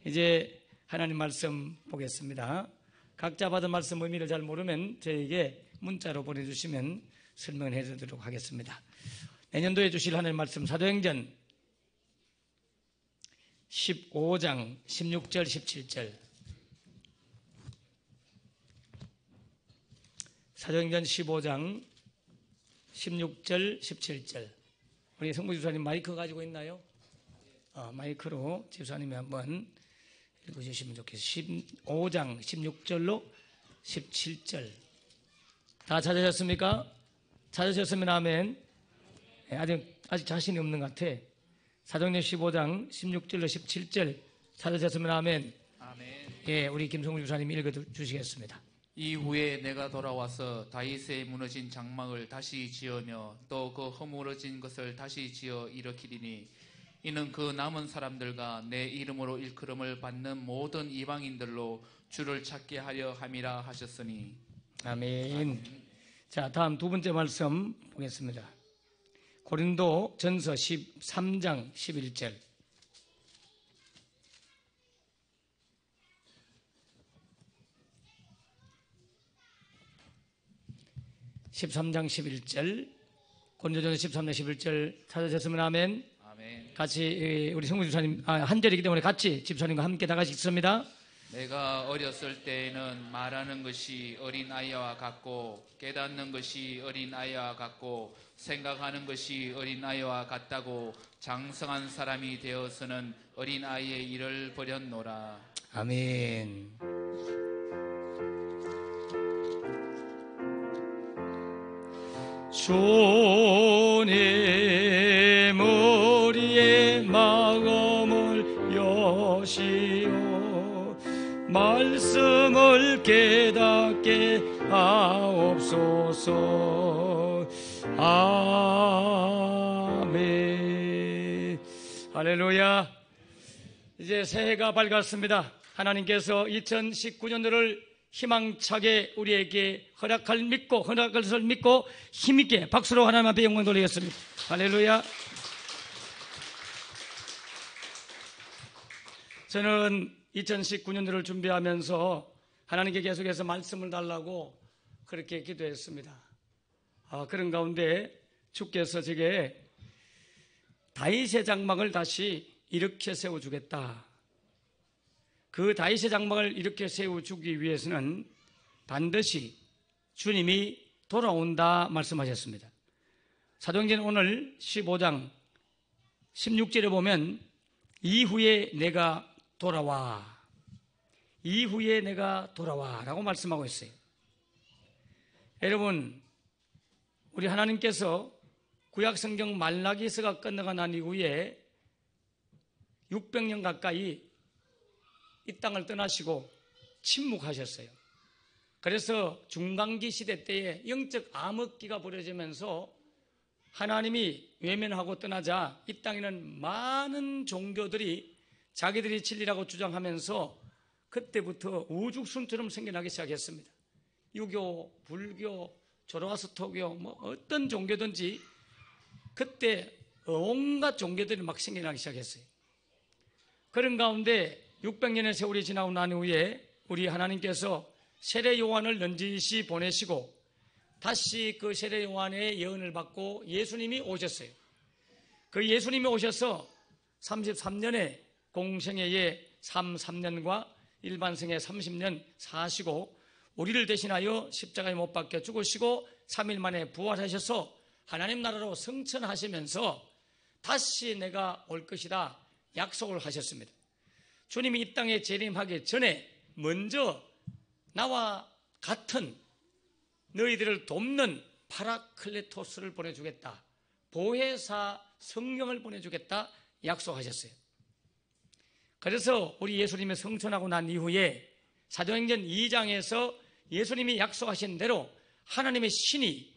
이제 하나님 말씀 보겠습니다. 각자 받은 말씀 의미를 잘 모르면 저에게 문자로 보내주시면 설명을 해드리도록 하겠습니다. 내년도에 주실 하나님 말씀 사도행전 15장 16절 17절. 사도행전 15장 16절 17절. 우리 성부 집사님 마이크 가지고 있나요? 마이크로 집사님이 한번 읽어주시면 좋겠어요. 15장 16절로 17절. 다 찾으셨습니까? 찾으셨으면 아멘. 아직 자신이 없는 것 같아. 사도행전 15장 16절로 17절 찾으셨으면 아멘. 아멘. 예, 우리 김성우 집사님이 읽어주시겠습니다. 이후에 내가 돌아와서 다윗의 무너진 장막을 다시 지으며 또 그 허물어진 것을 다시 지어 일으키리니 이는 그 남은 사람들과 내 이름으로 일컬음을 받는 모든 이방인들로 주를 찾게 하려 함이라 하셨으니. 아멘. 자, 다음 두 번째 말씀 보겠습니다. 고린도 전서 13장 11절. 13장 11절. 고린도전서 13장 11절 찾으셨으면 아멘. 아멘. 같이 우리 성부 집사님 한 절이기 때문에 같이 집사님과 함께 다 같이 읽습니다. 내가 어렸을 때에는 말하는 것이 어린아이와 같고 깨닫는 것이 어린아이와 같고 생각하는 것이 어린아이와 같다고 장성한 사람이 되어서는 어린아이의 일을 버렸노라. 아멘. 주님 우리의 마음을 여시오 말씀을 깨닫게 하옵소서. 아멘. 할렐루야. 이제 새해가 밝았습니다. 하나님께서 2019년도를 희망차게 우리에게 허락할 것을 믿고 힘있게 박수로 하나님 앞에 영광 돌리겠습니다. 할렐루야. 저는 2019년도를 준비하면서 하나님께 계속해서 말씀을 달라고 그렇게 기도했습니다. 그런 가운데 주께서 제게 다윗의 장막을 다시 일으켜 세워주겠다. 그 다윗의 장막을 일으켜 세워주기 위해서는 반드시 주님이 돌아온다 말씀하셨습니다. 사도행전 오늘 15장 16절에 보면 이후에 내가 돌아와 라고 말씀하고 있어요. 여러분, 우리 하나님께서 구약성경 말라기서가 끝나고 난 이후에 600년 가까이 이 땅을 떠나시고 침묵하셨어요. 그래서 중간기 시대 때에 영적 암흑기가 벌어지면서 하나님이 외면하고 떠나자 이 땅에는 많은 종교들이 자기들이 진리라고 주장하면서 그때부터 우죽순처럼 생겨나기 시작했습니다. 유교, 불교, 조로아스터교 어떤 종교든지 그때 온갖 종교들이 막 생겨나기 시작했어요. 그런 가운데 600년의 세월이 지나고 난 후에 우리 하나님께서 세례 요한을 넌지시 보내시고 다시 그 세례 요한의 예언을 받고 예수님이 오셨어요. 그 예수님이 오셔서 33년의 공생애의 3년과 일반생애 30년 사시고 우리를 대신하여 십자가에 못 박혀 죽으시고 3일 만에 부활하셔서 하나님 나라로 승천하시면서 다시 내가 올 것이다 약속을 하셨습니다. 주님이 이 땅에 재림하기 전에 먼저 나와 같은 너희들을 돕는 파라클레토스를 보내주겠다. 보혜사 성령을 보내주겠다 약속하셨어요. 그래서 우리 예수님이 성천하고 난 이후에 사도행전 2장에서 예수님이 약속하신 대로 하나님의 신이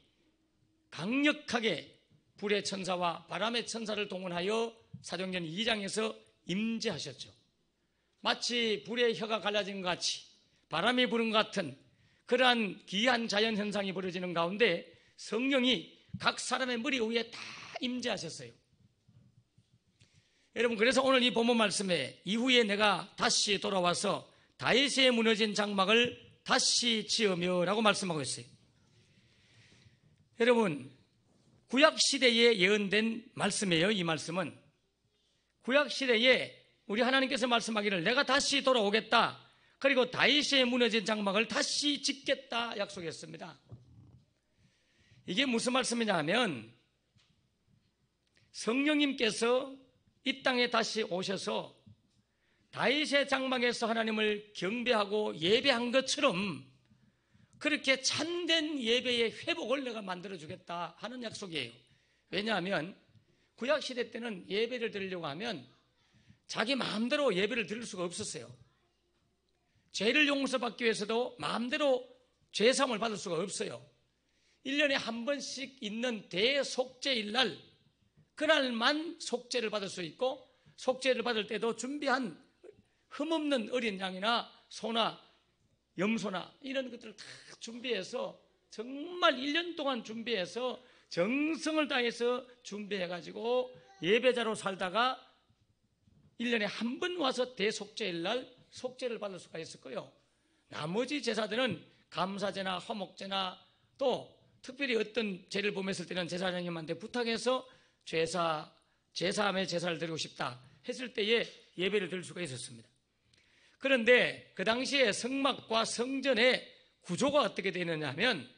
강력하게 불의 천사와 바람의 천사를 동원하여 사도행전 2장에서 임재하셨죠. 마치 불의 혀가 갈라진 것 같이 바람이 부는 것 같은 그러한 귀한 자연현상이 벌어지는 가운데 성령이 각 사람의 머리 위에 다 임재하셨어요. 여러분, 그래서 오늘 이 본문 말씀에 이후에 내가 다시 돌아와서 다윗의 무너진 장막을 다시 지으며 라고 말씀하고 있어요. 여러분, 구약시대에 예언된 말씀이에요. 이 말씀은 구약시대에 우리 하나님께서 말씀하기를 내가 다시 돌아오겠다, 그리고 다윗의 무너진 장막을 다시 짓겠다 약속했습니다. 이게 무슨 말씀이냐 하면 성령님께서 이 땅에 다시 오셔서 다윗의 장막에서 하나님을 경배하고 예배한 것처럼 그렇게 참된 예배의 회복을 내가 만들어주겠다 하는 약속이에요. 왜냐하면 구약시대 때는 예배를 드리려고 하면 자기 마음대로 예배를 드릴 수가 없었어요. 죄를 용서받기 위해서도 마음대로 죄사함을 받을 수가 없어요. 1년에 한 번씩 있는 대속죄일 날, 그날만 속죄를 받을 수 있고, 속죄를 받을 때도 준비한 흠없는 어린 양이나 소나 염소나 이런 것들을 다 준비해서 정말 1년 동안 준비해서 정성을 다해서 준비해가지고 예배자로 살다가 1년에 한 번 와서 대속죄일 날 속죄를 받을 수가 있었고요. 나머지 제사들은 감사제나 화목제나 또 특별히 어떤 죄를 범했을 때는 제사장님한테 부탁해서 제사함의 제사를 드리고 싶다 했을 때에 예배를 드릴 수가 있었습니다. 그런데 그 당시에 성막과 성전의 구조가 어떻게 되느냐 하면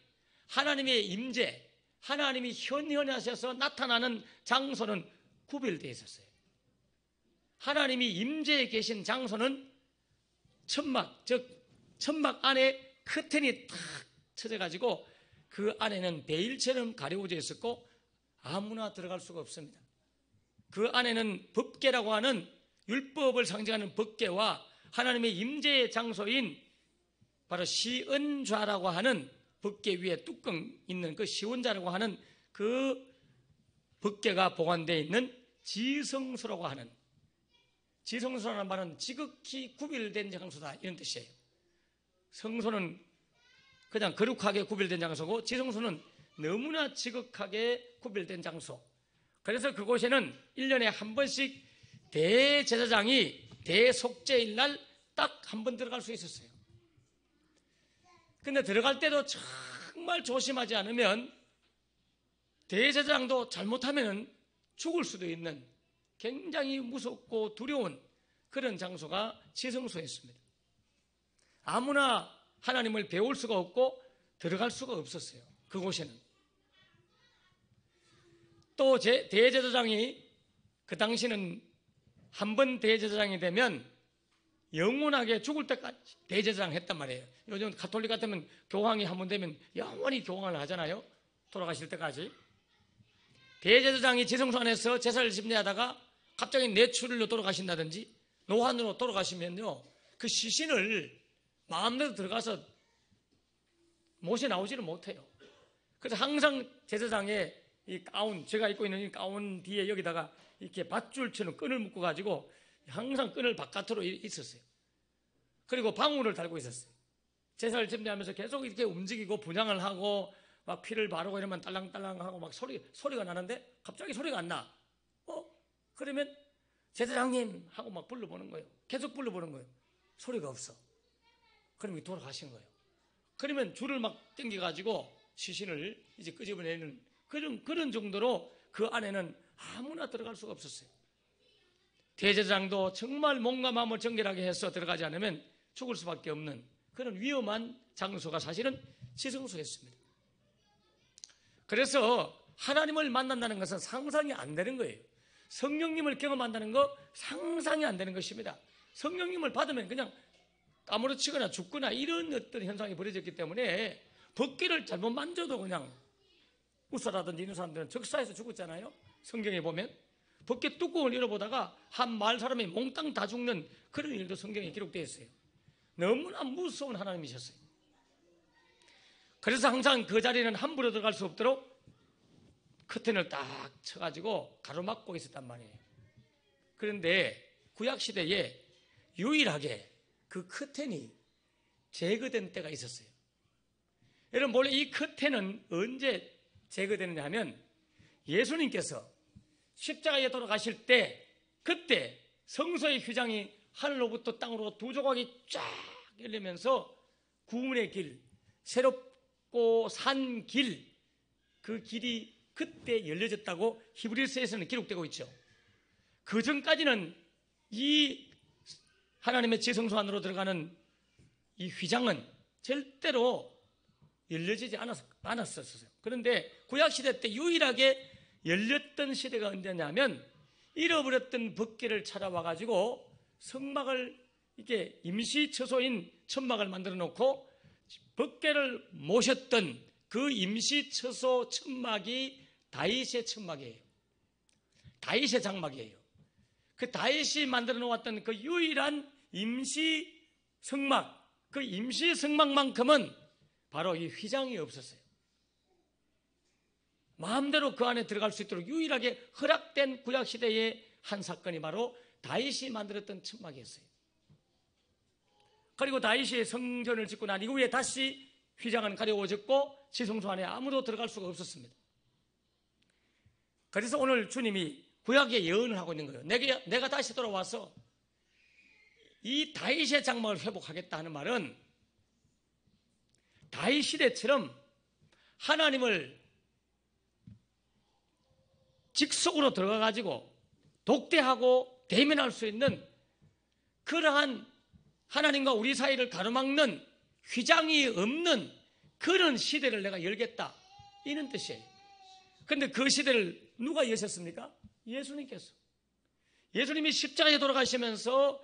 하나님의 임재, 하나님이 현현하셔서 나타나는 장소는 구별되어 있었어요. 하나님이 임재에 계신 장소는 천막, 즉 천막 안에 커튼이 탁 쳐져가지고 그 안에는 베일처럼 가려워져 있었고 아무나 들어갈 수가 없습니다. 그 안에는 법궤라고 하는 율법을 상징하는 법궤와 하나님의 임재의 장소인 바로 시은좌라고 하는 법궤 위에 뚜껑 있는 그 시은좌라고 하는 그 법궤가 보관되어 있는 지성소라고 하는, 지성소라는 말은 지극히 구별된 장소다 이런 뜻이에요. 성소는 그냥 거룩하게 구별된 장소고 지성소는 너무나 지극하게 구별된 장소. 그래서 그곳에는 1년에 한 번씩 대제사장이 대속죄일 날 딱 한 번 들어갈 수 있었어요. 근데 들어갈 때도 정말 조심하지 않으면 대제사장도 잘못하면 죽을 수도 있는 굉장히 무섭고 두려운 그런 장소가 지성소였습니다. 아무나 하나님을 배울 수가 없고 들어갈 수가 없었어요. 그곳에는. 또 대제사장이 그 당시는 한 번 대제사장이 되면 영원하게 죽을 때까지 대제사장 했단 말이에요. 요즘 가톨릭 같으면 교황이 한 번 되면 영원히 교황을 하잖아요. 돌아가실 때까지. 대제사장이 지성소 안에서 제사를 집례하다가 갑자기 뇌출혈로 돌아가신다든지 노환으로 돌아가시면요, 그 시신을 마음대로 들어가서 못이 나오지를 못해요. 그래서 항상 제사장의 이 가운, 제가 입고 있는 이 가운 뒤에 여기다가 이렇게 밧줄처럼 끈을 묶어가지고 항상 끈을 바깥으로 있었어요. 그리고 방울을 달고 있었어요. 제사를 집례하면서 계속 이렇게 움직이고 분향을 하고 막 피를 바르고 이러면 딸랑딸랑하고 막 소리가 나는데 갑자기 소리가 안 나. 그러면 제사장님 하고 막 불러보는 거예요. 계속 불러보는 거예요. 소리가 없어. 그러면 돌아가신 거예요. 그러면 줄을 막 당겨가지고 시신을 이제 끄집어내는 그런 정도로 그 안에는 아무나 들어갈 수가 없었어요. 대제사장도 정말 몸과 마음을 정결하게 해서 들어가지 않으면 죽을 수밖에 없는 그런 위험한 장소가 사실은 지성소였습니다. 그래서 하나님을 만난다는 것은 상상이 안 되는 거예요. 성령님을 경험한다는 거 상상이 안 되는 것입니다. 성령님을 받으면 그냥 까무러치거나 죽거나 이런 어떤 현상이 벌어졌기 때문에 법궤를 잘못 만져도 그냥 우사라든지 이런 사람들은 적사해서 죽었잖아요. 성경에 보면 법궤 뚜껑을 열어보다가 한 마을 사람이 몽땅 다 죽는 그런 일도 성경에 기록되어 있어요. 너무나 무서운 하나님이셨어요. 그래서 항상 그 자리는 함부로 들어갈 수 없도록 커튼을 딱 쳐가지고 가로막고 있었단 말이에요. 그런데 구약시대에 유일하게 그 커튼이 제거된 때가 있었어요. 여러분, 원래 이 커튼은 언제 제거되느냐 하면 예수님께서 십자가에 돌아가실 때 그때 성소의 휘장이 하늘로부터 땅으로 두 조각이 쫙 열리면서 구원의 길, 새롭고 산 길, 그 길이 그때 열려졌다고 히브리서에서는 기록되고 있죠. 그 전까지는 이 하나님의 지성소 안으로 들어가는 이 휘장은 절대로 열려지지 않았었어요. 그런데 구약시대 때 유일하게 열렸던 시대가 언제냐면 잃어버렸던 법궤를 찾아와가지고 성막을 이렇게 임시 처소인 천막을 만들어 놓고 법궤를 모셨던 그 임시 처소 천막이 다윗의 천막이에요. 다윗의 장막이에요. 그 다윗이 만들어 놓았던 그 유일한 임시 성막, 그 임시 성막만큼은 바로 이 휘장이 없었어요. 마음대로 그 안에 들어갈 수 있도록 유일하게 허락된 구약시대의 한 사건이 바로 다윗이 만들었던 천막이었어요. 그리고 다윗이 성전을 짓고 난 이후에 다시 휘장은 가려워졌고 지성소 안에 아무도 들어갈 수가 없었습니다. 그래서 오늘 주님이 구약의 예언을 하고 있는 거예요. 내가 다시 돌아와서 이 다윗의 장막을 회복하겠다 하는 말은 다윗 시대처럼 하나님을 직속으로 들어가가지고 독대하고 대면할 수 있는 그러한 하나님과 우리 사이를 가로막는 휘장이 없는 그런 시대를 내가 열겠다, 이런 뜻이에요. 그런데 그 시대를 누가 여셨습니까? 예수님께서. 예수님이 십자가에 돌아가시면서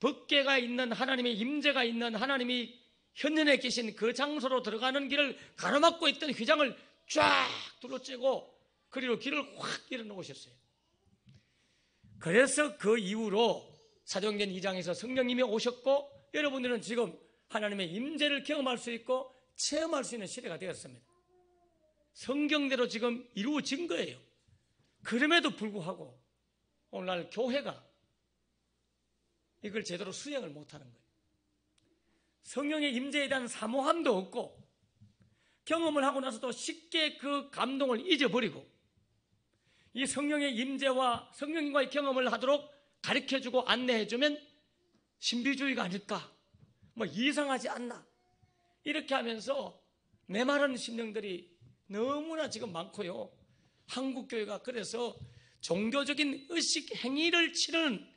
법궤가 있는, 하나님의 임재가 있는, 하나님이 현년에 계신 그 장소로 들어가는 길을 가로막고 있던 휘장을 쫙 둘러째고 그리고 길을 확 열어놓으셨어요. 그래서 그 이후로 사도행전 2장에서 성령님이 오셨고 여러분들은 지금 하나님의 임재를 경험할 수 있고 체험할 수 있는 시대가 되었습니다. 성경대로 지금 이루어진 거예요. 그럼에도 불구하고 오늘날 교회가 이걸 제대로 수행을 못하는 거예요. 성령의 임재에 대한 사모함도 없고 경험을 하고 나서도 쉽게 그 감동을 잊어버리고 이 성령의 임재와 성령님과의 경험을 하도록 가르쳐주고 안내해주면 신비주의가 아닐까, 뭐 이상하지 않나, 이렇게 하면서 메마른 심령들이 너무나 지금 많고요. 한국교회가 그래서 종교적인 의식 행위를 치르는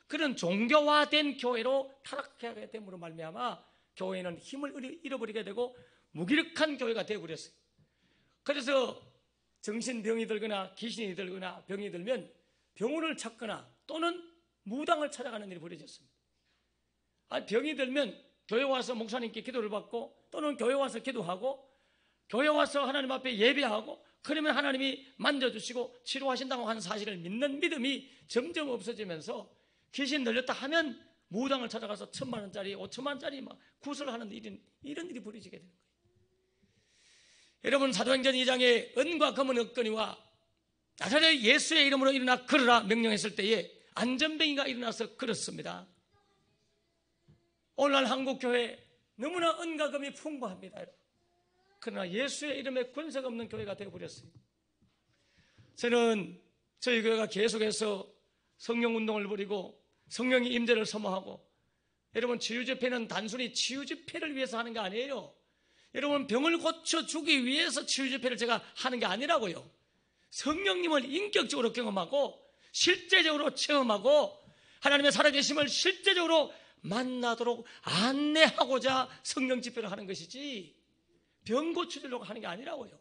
그런 종교화된 교회로 타락하게 됨으로 말미암아 교회는 힘을 잃어버리게 되고 무기력한 교회가 되어버렸어요. 그래서 정신병이 들거나 귀신이 들거나 병이 들면 병원을 찾거나 또는 무당을 찾아가는 일이 벌어졌습니다. 병이 들면 교회 와서 목사님께 기도를 받고 또는 교회 와서 기도하고 교회 와서 하나님 앞에 예배하고 그러면 하나님이 만져주시고 치료하신다고 하는 사실을 믿는 믿음이 점점 없어지면서 귀신 들렸다 하면 무당을 찾아가서 1,000만 원짜리 5천만 원짜리 막 구슬하는 이런 일이 벌어지게 되는 거예요. 여러분, 사도행전 2장에 은과 금은 없거니와 나사렛 예수의 이름으로 일어나 걸으라 명령했을 때에 안전뱅이가 일어나서 걸었습니다. 오늘날 한국교회 너무나 은과 금이 풍부합니다. 그러나 예수의 이름에 권세가 없는 교회가 되어버렸어요. 저는 저희 교회가 계속해서 성령운동을 벌이고 성령의 임재를 사모하고, 여러분, 치유집회는 단순히 치유집회를 위해서 하는 게 아니에요. 여러분, 병을 고쳐주기 위해서 치유집회를 제가 하는 게 아니라고요. 성령님을 인격적으로 경험하고 실제적으로 체험하고 하나님의 살아계심을 실제적으로 만나도록 안내하고자 성령 집회를 하는 것이지 병 고쳐주려고 하는 게 아니라고요.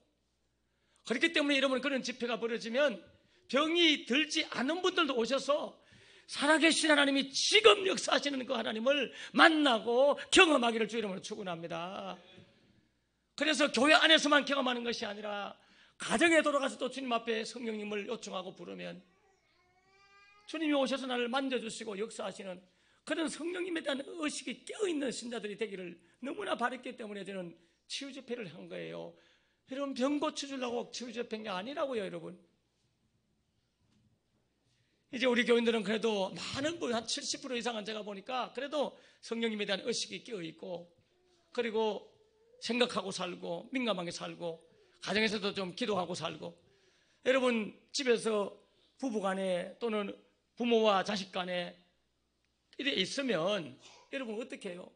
그렇기 때문에 여러분, 그런 집회가 벌어지면 병이 들지 않은 분들도 오셔서 살아계신 하나님이 지금 역사하시는 그 하나님을 만나고 경험하기를 주 이름으로 축원합니다. 그래서 교회 안에서만 경험하는 것이 아니라 가정에 돌아가서도 주님 앞에 성령님을 요청하고 부르면 주님이 오셔서 나를 만져주시고 역사하시는 그런 성령님에 대한 의식이 깨어있는 신자들이 되기를 너무나 바랬기 때문에 저는 치유집회를 한 거예요. 여러분, 병 고쳐주려고 치유집회인 게 아니라고요. 여러분, 이제 우리 교인들은 그래도 많은 분, 한 70% 이상은 제가 보니까 그래도 성령님에 대한 의식이 깨어있고 그리고 생각하고 살고 민감하게 살고 가정에서도 좀 기도하고 살고, 여러분 집에서 부부간에 또는 부모와 자식 간에 이래 있으면 여러분 어떻게 해요?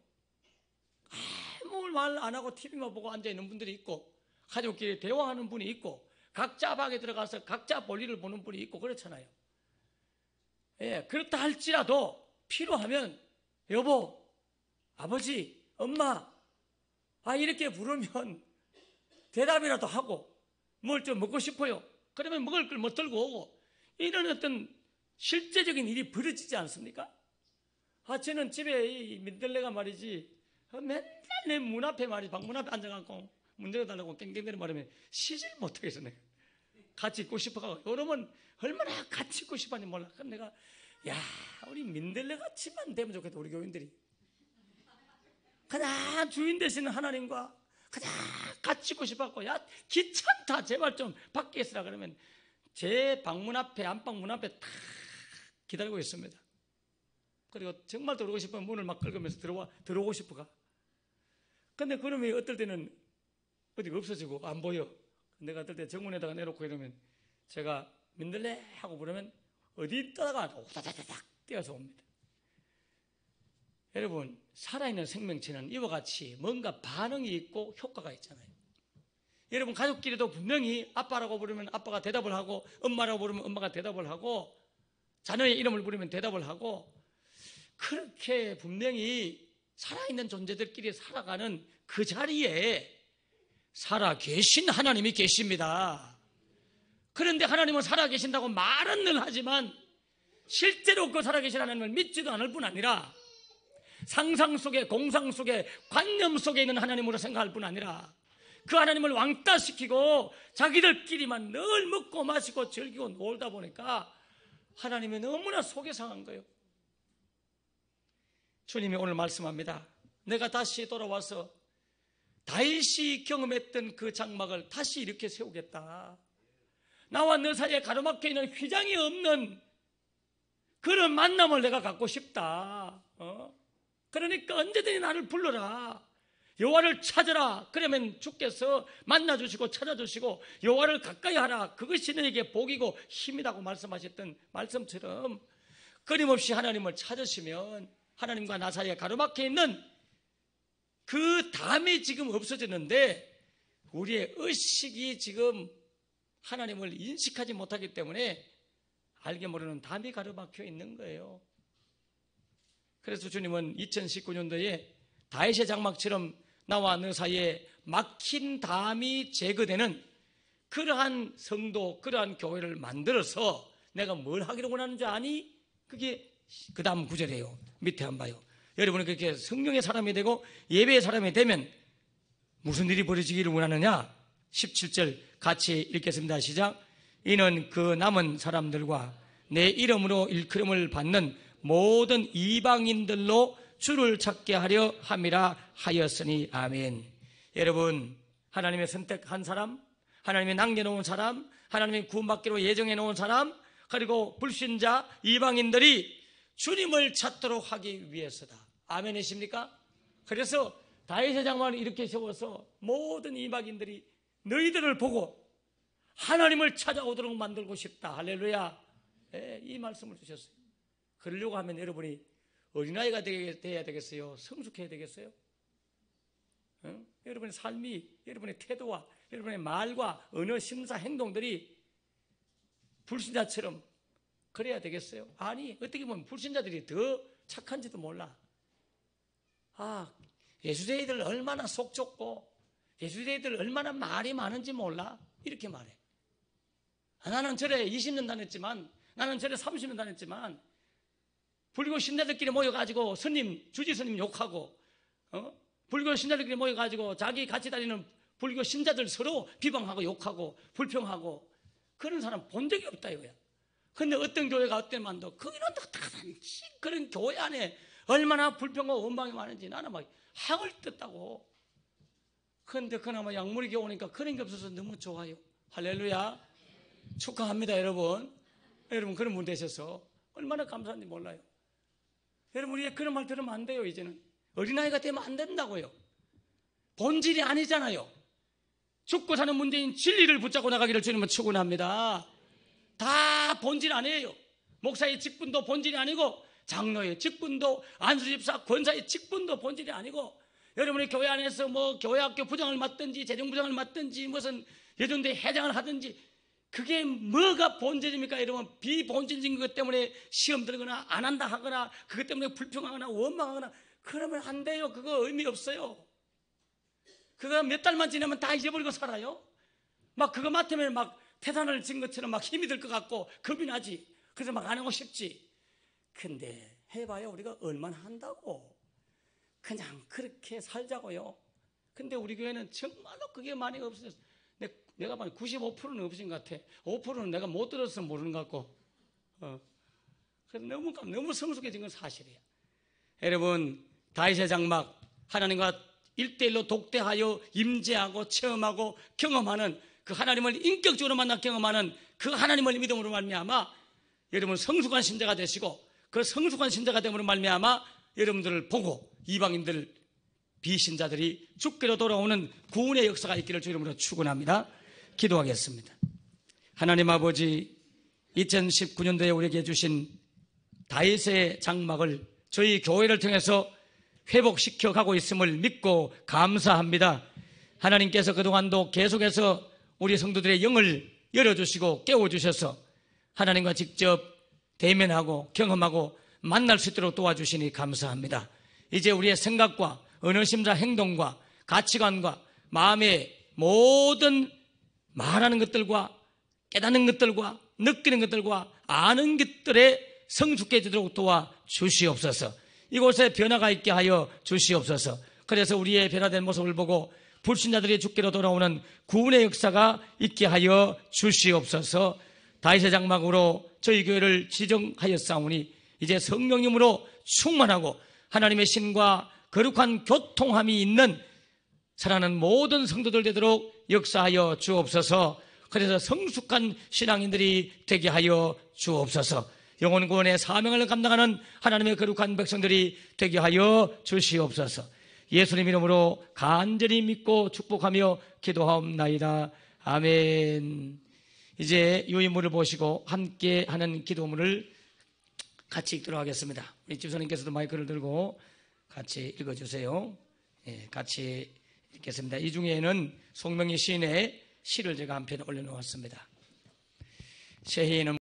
아무 말 안 하고 TV만 보고 앉아있는 분들이 있고, 가족끼리 대화하는 분이 있고, 각자 방에 들어가서 각자 볼일을 보는 분이 있고 그렇잖아요. 예, 그렇다 할지라도 필요하면 여보, 아버지, 엄마 이렇게 부르면 대답이라도 하고, 뭘 좀 먹고 싶어요. 그러면 먹을 걸 못 들고 오고, 이런 어떤 실제적인 일이 벌어지지 않습니까? 저는 집에 이 민들레가 말이지, 맨날 내 문 앞에 말이지, 방문 앞에 앉아갖고 문 열어달라고 깽깽대는 말하면 쉬질 못하겠어. 내가 같이 있고 싶어가지고, 여러분 얼마나 같이 있고 싶었는지 몰라. 그럼 내가 우리 민들레 같이만 되면 좋겠다. 우리 교인들이 그냥 주인 되시는 하나님과 그냥 같이 있고 싶었고, 귀찮다, 제발 좀 밖에 있으라. 그러면 제 방문 앞에, 안방 문 앞에 탁 기다리고 있습니다. 그리고 정말 들어오고 싶으면 문을 막 긁으면서 들어오고 싶어가. 근데 그놈이 어떨 때는 어디가 없어지고 안 보여. 내가 어떨 때 정문에다가 내놓고 이러면 제가 민들레 하고 부르면 어디 있다가 호다다다닥 뛰어서 옵니다. 여러분, 살아있는 생명체는 이와 같이 뭔가 반응이 있고 효과가 있잖아요. 여러분, 가족끼리도 분명히 아빠라고 부르면 아빠가 대답을 하고, 엄마라고 부르면 엄마가 대답을 하고, 자녀의 이름을 부르면 대답을 하고, 그렇게 분명히 살아있는 존재들끼리 살아가는 그 자리에 살아계신 하나님이 계십니다. 그런데 하나님은 살아계신다고 말은 늘 하지만 실제로 그 살아계신 하나님을 믿지도 않을 뿐 아니라 상상 속에, 공상 속에, 관념 속에 있는 하나님으로 생각할 뿐 아니라 그 하나님을 왕따시키고 자기들끼리만 늘 먹고 마시고 즐기고 놀다 보니까 하나님이 너무나 속이 상한 거예요. 주님이 오늘 말씀합니다. 내가 다시 돌아와서 다윗이 경험했던 그 장막을 다시 이렇게 세우겠다. 나와 너 사이에 가로막혀 있는 휘장이 없는 그런 만남을 내가 갖고 싶다. 그러니까 언제든지 나를 불러라. 여호와를 찾으라. 그러면 주께서 만나주시고 찾아주시고 여호와를 가까이 하라. 그것이 너에게 복이고 힘이라고 말씀하셨던 말씀처럼 끊임없이 하나님을 찾으시면 하나님과 나 사이에 가로막혀 있는 그 담이 지금 없어졌는데 우리의 의식이 지금 하나님을 인식하지 못하기 때문에 알게 모르는 담이 가로막혀 있는 거예요. 그래서 주님은 2019년도에 다윗의 장막처럼 나와 너 사이에 막힌 담이 제거되는 그러한 성도, 그러한 교회를 만들어서 내가 뭘 하기를 원하는 줄 아니? 그게 그 다음 구절이에요. 밑에 한번 봐요. 여러분이 그렇게 성령의 사람이 되고 예배의 사람이 되면 무슨 일이 벌어지기를 원하느냐? 17절 같이 읽겠습니다. 시작. 이는 그 남은 사람들과 내 이름으로 일컬음을 받는 모든 이방인들로 주를 찾게 하려 함이라 하였으니 아멘. 여러분, 하나님의 선택한 사람, 하나님의 남겨놓은 사람, 하나님의 구원받기로 예정해놓은 사람, 그리고 불신자 이방인들이 주님을 찾도록 하기 위해서다. 아멘이십니까? 그래서 다윗의 장막을 이렇게 세워서 모든 이방인들이 너희들을 보고 하나님을 찾아오도록 만들고 싶다. 할렐루야. 네, 이 말씀을 주셨어요. 그러려고 하면 여러분이 어린아이가 되어야 되겠어요? 성숙해야 되겠어요? 여러분의 삶이, 여러분의 태도와 여러분의 말과 언어, 심사, 행동들이 불신자처럼 그래야 되겠어요? 아니, 어떻게 보면 불신자들이 더 착한지도 몰라. 예수제이들 얼마나 속 좁고 예수제이들 얼마나 말이 많은지 몰라. 이렇게 말해. 나는 절에 20년 다녔지만, 나는 절에 30년 다녔지만 불교 신자들끼리 모여가지고 주지 스님 욕하고, 불교 신자들끼리 모여가지고 자기 같이 다니는 불교 신자들 서로 비방하고 욕하고 불평하고 그런 사람 본 적이 없다 이거야. 근데 어떤 교회가 어떤 만도 거기는 다단지 그런 교회 안에 얼마나 불평과 원망이 많은지 나는 막 학을 뜯다고. 그런데 그나마 약물이 겨우니까 그런 게 없어서 너무 좋아요. 할렐루야. 축하합니다 여러분. 여러분 그런 분 되셔서 얼마나 감사한지 몰라요. 여러분 우리가 그런 말 들으면 안 돼요. 이제는 어린아이가 되면 안 된다고요. 본질이 아니잖아요. 죽고 사는 문제인 진리를 붙잡고 나가기를 주님은 축원합니다. 다 본질 아니에요. 목사의 직분도 본질이 아니고 장로의 직분도 안수집사 권사의 직분도 본질이 아니고 여러분이 교회 안에서 뭐 교회학교 부장을 맡든지 재정부장을 맡든지 무슨 예전대 회장을 하든지 그게 뭐가 본질입니까? 여러분 비본질적인 것 때문에 시험 들거나 안 한다 하거나 그것 때문에 불평하거나 원망하거나 그러면 안 돼요. 그거 의미 없어요. 그거 몇 달만 지나면 다 잊어버리고 살아요. 막 그거 맡으면 막 태산을 진 것처럼 막 힘이 들 것 같고 겁이 나지. 그래서 막 안 하고 싶지. 근데 해봐요. 우리가 얼마나 한다고. 그냥 그렇게 살자고요. 근데 우리 교회는 정말로 그게 많이 없어요. 내가 봐도 95%는 없인 것 같아. 5%는 내가 못 들어서 모르는 것 같고. 그래서 너무 성숙해진 건 사실이에요. 여러분, 다윗의 장막, 하나님과 1대1로 독대하여 임재하고 체험하고 경험하는 그 하나님을 인격적으로 만나 경험하는 그 하나님을 믿음으로 말미암아 여러분 성숙한 신자가 되시고 그 성숙한 신자가 됨으로 말미암아 여러분들을 보고 이방인들 비신자들이 주께로 돌아오는 구원의 역사가 있기를 주 이름으로 축원합니다. 기도하겠습니다. 하나님 아버지, 2019년도에 우리에게 주신 다윗의 장막을 저희 교회를 통해서 회복시켜 가고 있음을 믿고 감사합니다. 하나님께서 그동안도 계속해서 우리 성도들의 영을 열어주시고 깨워주셔서 하나님과 직접 대면하고 경험하고 만날 수 있도록 도와주시니 감사합니다. 이제 우리의 생각과 언어심사 행동과 가치관과 마음의 모든 말하는 것들과 깨닫는 것들과 느끼는 것들과 아는 것들에 성숙해지도록 도와주시옵소서. 이곳에 변화가 있게 하여 주시옵소서. 그래서 우리의 변화된 모습을 보고 불신자들이 주께로 돌아오는 구원의 역사가 있게 하여 주시옵소서. 다윗의 장막으로 저희 교회를 지정하였사오니 이제 성령님으로 충만하고 하나님의 신과 거룩한 교통함이 있는 사랑하는 모든 성도들 되도록 역사하여 주옵소서. 그래서 성숙한 신앙인들이 되게 하여 주옵소서. 영혼 구원의 사명을 감당하는 하나님의 거룩한 백성들이 되게 하여 주시옵소서. 예수님 이름으로 간절히 믿고 축복하며 기도하옵나이다. 아멘. 이제 유인물을 보시고 함께 하는 기도문을 같이 읽도록 하겠습니다. 우리 집사님께서도 마이크를 들고 같이 읽어주세요. 같이 읽겠습니다. 이 중에는 송명희 시인의 시를 제가 한 편 올려놓았습니다. 새해에는